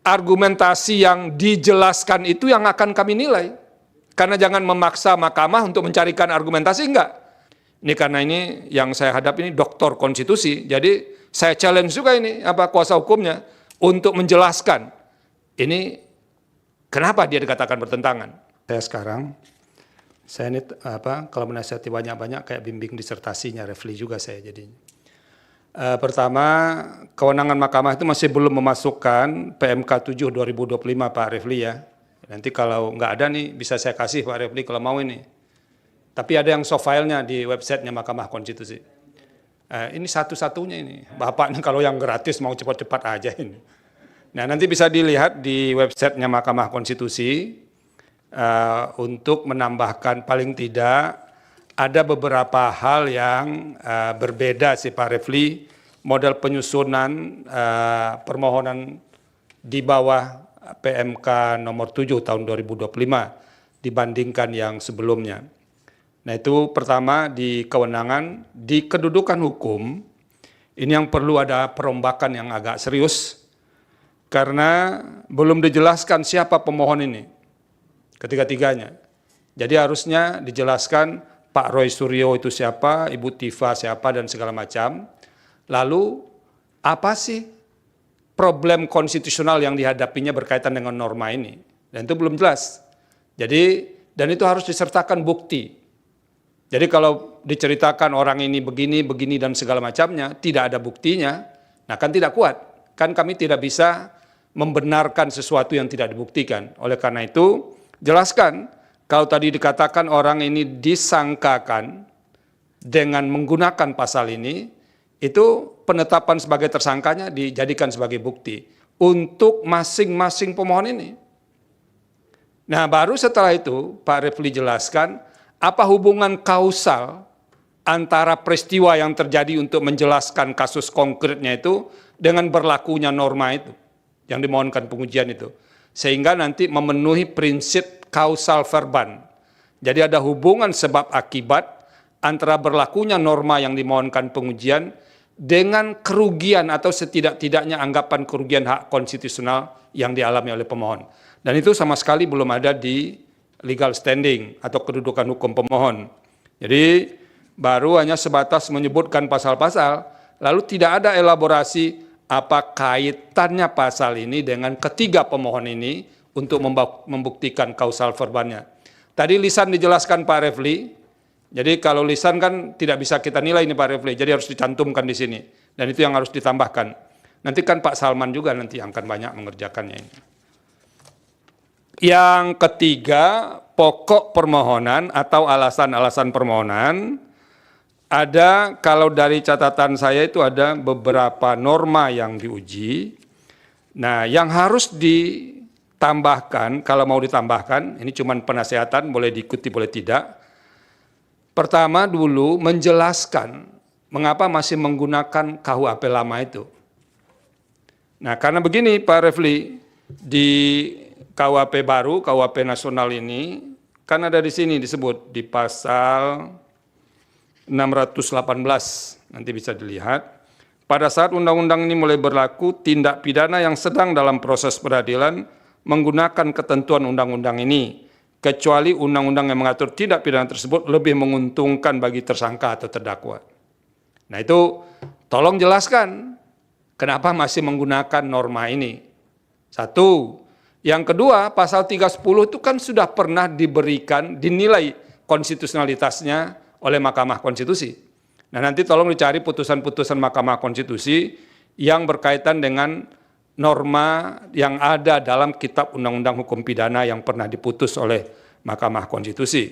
argumentasi yang dijelaskan itu yang akan kami nilai. Karena jangan memaksa mahkamah untuk mencarikan argumentasi, enggak. Ini karena ini yang saya hadapi ini doktor konstitusi, jadi saya challenge juga ini kuasa hukumnya untuk menjelaskan ini kenapa dia dikatakan bertentangan. Saya ini kalau menasihati banyak-banyak kayak bimbing disertasinya Refli juga saya jadinya. Pertama, kewenangan mahkamah itu masih belum memasukkan PMK 7 2025 Pak Refli ya. Nanti kalau nggak ada nih bisa saya kasih Pak Refli kalau mau ini. Tapi ada yang soft file-nya di websitenya Mahkamah Konstitusi. Ini satu-satunya ini. Bapak nih kalau yang gratis mau cepat-cepat aja ini. Nah nanti bisa dilihat di websitenya Mahkamah Konstitusi untuk menambahkan paling tidak ada beberapa hal yang berbeda sih Pak Refli. Model penyusunan permohonan di bawah PMK nomor 7 tahun 2025 dibandingkan yang sebelumnya. Nah itu pertama di kewenangan, di kedudukan hukum, ini yang perlu ada perombakan yang agak serius, karena belum dijelaskan siapa pemohon ini, ketiga-tiganya. Jadi harusnya dijelaskan Pak Roy Suryo itu siapa, Ibu Tifa siapa, dan segala macam. Lalu apa sih problem konstitusional yang dihadapinya berkaitan dengan norma ini? Dan itu belum jelas. Jadi, dan itu harus disertakan bukti. Jadi kalau diceritakan orang ini begini, begini dan segala macamnya, tidak ada buktinya, nah kan tidak kuat. Kan kami tidak bisa membenarkan sesuatu yang tidak dibuktikan. Oleh karena itu, jelaskan kalau tadi dikatakan orang ini disangkakan dengan menggunakan pasal ini, itu penetapan sebagai tersangkanya dijadikan sebagai bukti untuk masing-masing pemohon ini. Nah baru setelah itu Pak Refli jelaskan apa hubungan kausal antara peristiwa yang terjadi untuk menjelaskan kasus konkretnya itu dengan berlakunya norma itu yang dimohonkan pengujian itu. Sehingga nanti memenuhi prinsip kausal verban. Jadi ada hubungan sebab akibat antara berlakunya norma yang dimohonkan pengujian dengan kerugian atau setidak-tidaknya anggapan kerugian hak konstitusional yang dialami oleh pemohon. Dan itu sama sekali belum ada di legal standing atau kedudukan hukum pemohon. Jadi baru hanya sebatas menyebutkan pasal-pasal, lalu tidak ada elaborasi apa kaitannya pasal ini dengan ketiga pemohon ini untuk membuktikan kausal verbannya. Tadi lisan dijelaskan Pak Refli, jadi kalau lisan kan tidak bisa kita nilai ini Pak Refli, jadi harus dicantumkan di sini. Dan itu yang harus ditambahkan. Nanti kan Pak Salman juga nanti akan banyak mengerjakannya ini. Yang ketiga, pokok permohonan atau alasan-alasan permohonan. Ada, kalau dari catatan saya itu ada beberapa norma yang diuji. Nah, yang harus ditambahkan, kalau mau ditambahkan, ini cuma penasehatan, boleh diikuti, boleh tidak. Pertama dulu menjelaskan mengapa masih menggunakan KUHP lama itu. Nah, karena begini Pak Refli, di KUHP baru, KUHP nasional ini, kan ada di sini disebut di pasal 618, nanti bisa dilihat. Pada saat undang-undang ini mulai berlaku, tindak pidana yang sedang dalam proses peradilan menggunakan ketentuan undang-undang ini, kecuali undang-undang yang mengatur tindak pidana tersebut lebih menguntungkan bagi tersangka atau terdakwa. Nah itu tolong jelaskan kenapa masih menggunakan norma ini. Satu. Yang kedua, pasal 310 itu kan sudah pernah diberikan, dinilai konstitusionalitasnya oleh Mahkamah Konstitusi. Nah nanti tolong dicari putusan-putusan Mahkamah Konstitusi yang berkaitan dengan norma yang ada dalam Kitab Undang-Undang Hukum Pidana yang pernah diputus oleh Mahkamah Konstitusi.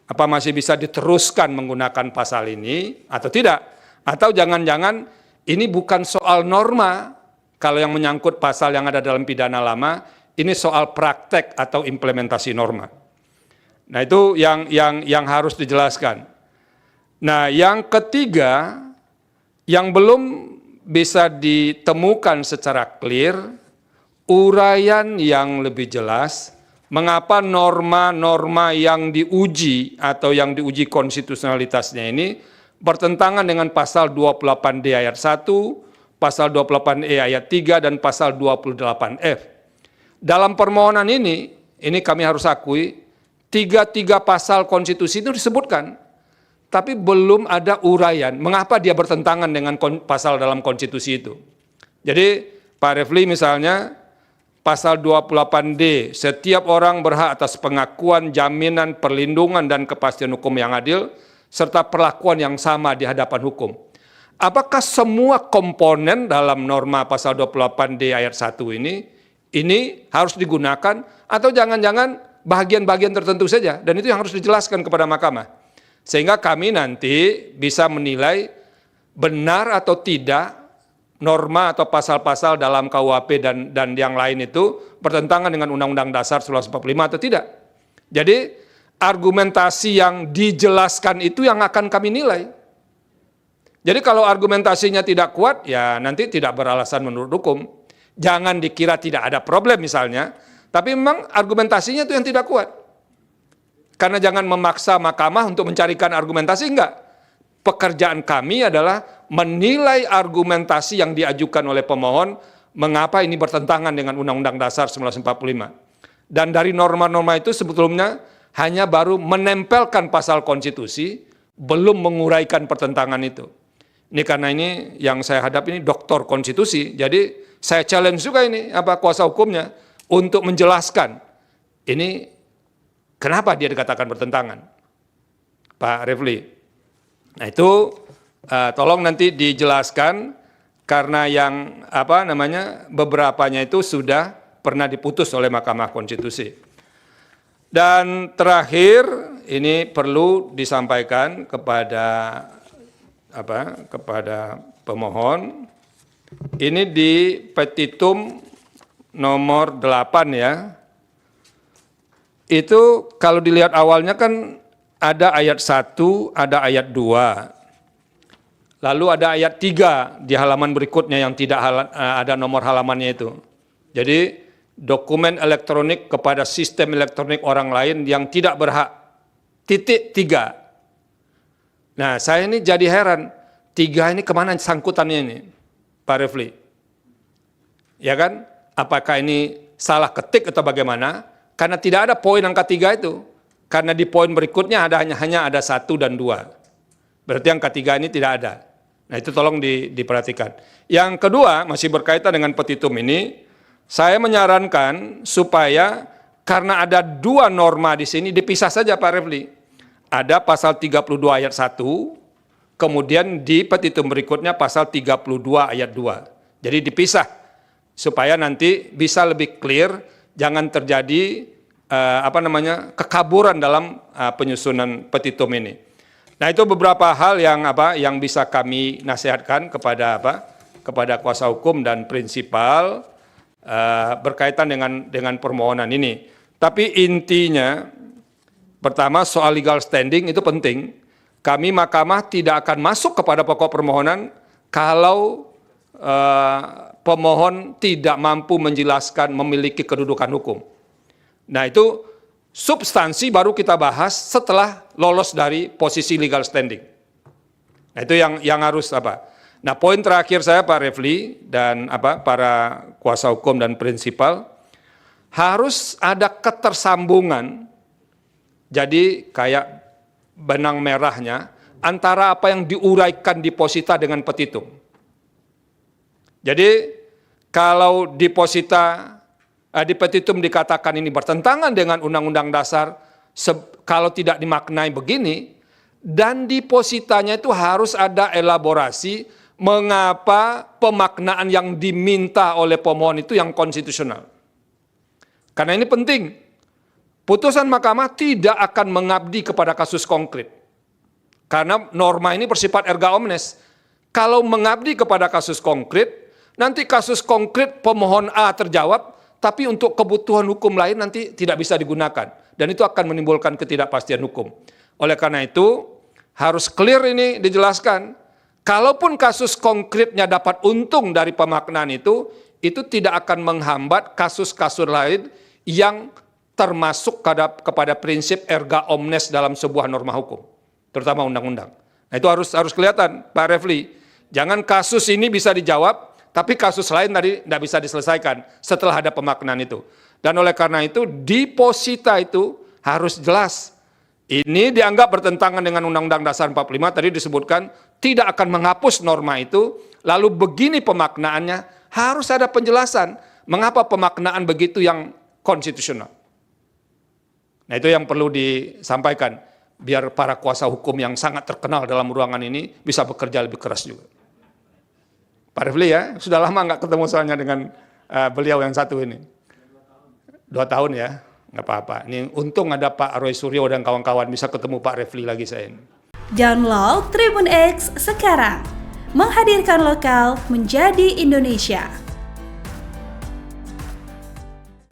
Apa masih bisa diteruskan menggunakan pasal ini atau tidak? Atau jangan-jangan ini bukan soal norma, kalau yang menyangkut pasal yang ada dalam pidana lama, ini soal praktek atau implementasi norma. Nah itu yang harus dijelaskan. Nah yang ketiga, yang belum bisa ditemukan secara clear, uraian yang lebih jelas, mengapa norma-norma yang diuji atau yang diuji konstitusionalitasnya ini bertentangan dengan pasal 28D ayat 1, pasal 28E ayat 3, dan pasal 28F. Dalam permohonan ini kami harus akui, 33 pasal konstitusi itu disebutkan, tapi belum ada uraian mengapa dia bertentangan dengan pasal dalam konstitusi itu. Jadi Pak Refli misalnya, pasal 28D, setiap orang berhak atas pengakuan, jaminan, perlindungan, dan kepastian hukum yang adil, serta perlakuan yang sama di hadapan hukum. Apakah semua komponen dalam norma pasal 28D ayat 1 ini harus digunakan, atau jangan-jangan bagian-bagian tertentu saja, dan itu yang harus dijelaskan kepada mahkamah. Sehingga kami nanti bisa menilai benar atau tidak norma atau pasal-pasal dalam KUHP dan yang lain itu bertentangan dengan Undang-Undang Dasar 1945 atau tidak. Jadi argumentasi yang dijelaskan itu yang akan kami nilai. Jadi kalau argumentasinya tidak kuat, ya nanti tidak beralasan menurut hukum. Jangan dikira tidak ada problem misalnya, tapi memang argumentasinya itu yang tidak kuat. Karena jangan memaksa mahkamah untuk mencarikan argumentasi, enggak. Pekerjaan kami adalah menilai argumentasi yang diajukan oleh pemohon, mengapa ini bertentangan dengan Undang-Undang Dasar 1945. Dan dari norma-norma itu sebetulnya hanya baru menempelkan pasal konstitusi, belum menguraikan pertentangan itu. Ini karena ini yang saya hadapi ini doktor konstitusi, jadi saya challenge juga ini kuasa hukumnya untuk menjelaskan ini kenapa dia dikatakan bertentangan, Pak Refli. Nah itu tolong nanti dijelaskan karena yang beberapanya itu sudah pernah diputus oleh Mahkamah Konstitusi. Dan terakhir ini perlu disampaikan kepada pemohon, ini di petitum nomor 8 ya. Itu kalau dilihat awalnya kan ada ayat 1, ada ayat 2. Lalu ada ayat 3 di halaman berikutnya yang tidak ada nomor halamannya itu. Jadi dokumen elektronik kepada sistem elektronik orang lain yang tidak berhak. .3. Nah, saya ini jadi heran, 3 ini kemana sangkutannya ini, Pak Refli? Ya kan? Apakah ini salah ketik atau bagaimana? Karena tidak ada poin angka 3 itu. Karena di poin berikutnya hanya ada 1 dan 2. Berarti angka 3 ini tidak ada. Nah itu tolong diperhatikan. Yang kedua, masih berkaitan dengan petitum ini, saya menyarankan supaya karena ada 2 norma di sini, dipisah saja Pak Refli. Ada pasal 32 ayat 1, kemudian di petitum berikutnya pasal 32 ayat 2. Jadi dipisah, supaya nanti bisa lebih clear, jangan terjadi kekaburan dalam penyusunan petitum ini. Nah itu beberapa hal yang bisa kami nasihatkan kepada kuasa hukum dan prinsipal berkaitan dengan permohonan ini. Tapi intinya, pertama soal legal standing itu penting. Kami mahkamah tidak akan masuk kepada pokok permohonan kalau pemohon tidak mampu menjelaskan memiliki kedudukan hukum. Nah itu substansi baru kita bahas setelah lolos dari posisi legal standing. Nah itu yang harus Nah poin terakhir saya Pak Refli dan para kuasa hukum dan prinsipal, harus ada ketersambungan. Jadi kayak benang merahnya antara apa yang diuraikan di posita dengan petitum. Jadi kalau di petitum dikatakan ini bertentangan dengan Undang-Undang Dasar, kalau tidak dimaknai begini, dan di positanya itu harus ada elaborasi mengapa pemaknaan yang diminta oleh pemohon itu yang konstitusional. Karena ini penting. Putusan mahkamah tidak akan mengabdi kepada kasus konkret. Karena norma ini bersifat erga omnes. Kalau mengabdi kepada kasus konkret, nanti kasus konkret pemohon A terjawab, tapi untuk kebutuhan hukum lain nanti tidak bisa digunakan. Dan itu akan menimbulkan ketidakpastian hukum. Oleh karena itu, harus clear ini dijelaskan. Kalaupun kasus konkretnya dapat untung dari pemaknaan itu tidak akan menghambat kasus-kasus lain yang termasuk kepada prinsip erga omnes dalam sebuah norma hukum, terutama undang-undang. Nah itu harus kelihatan Pak Refli. Jangan kasus ini bisa dijawab, Tapi kasus lain tadi tidak bisa diselesaikan setelah ada pemaknaan itu. Dan oleh karena itu, deposita itu harus jelas. Ini dianggap bertentangan dengan Undang-Undang Dasar 45, tadi disebutkan tidak akan menghapus norma itu, lalu begini pemaknaannya, harus ada penjelasan mengapa pemaknaan begitu yang konstitusional. Nah itu yang perlu disampaikan, biar para kuasa hukum yang sangat terkenal dalam ruangan ini bisa bekerja lebih keras juga. Pak Refli ya, sudah lama nggak ketemu soalnya dengan beliau yang satu ini. 2 tahun ya, nggak apa-apa. Ini untung ada Pak Roy Suryo dan kawan-kawan, bisa ketemu Pak Refli lagi saya ini. Download Tribun X sekarang, menghadirkan lokal menjadi Indonesia.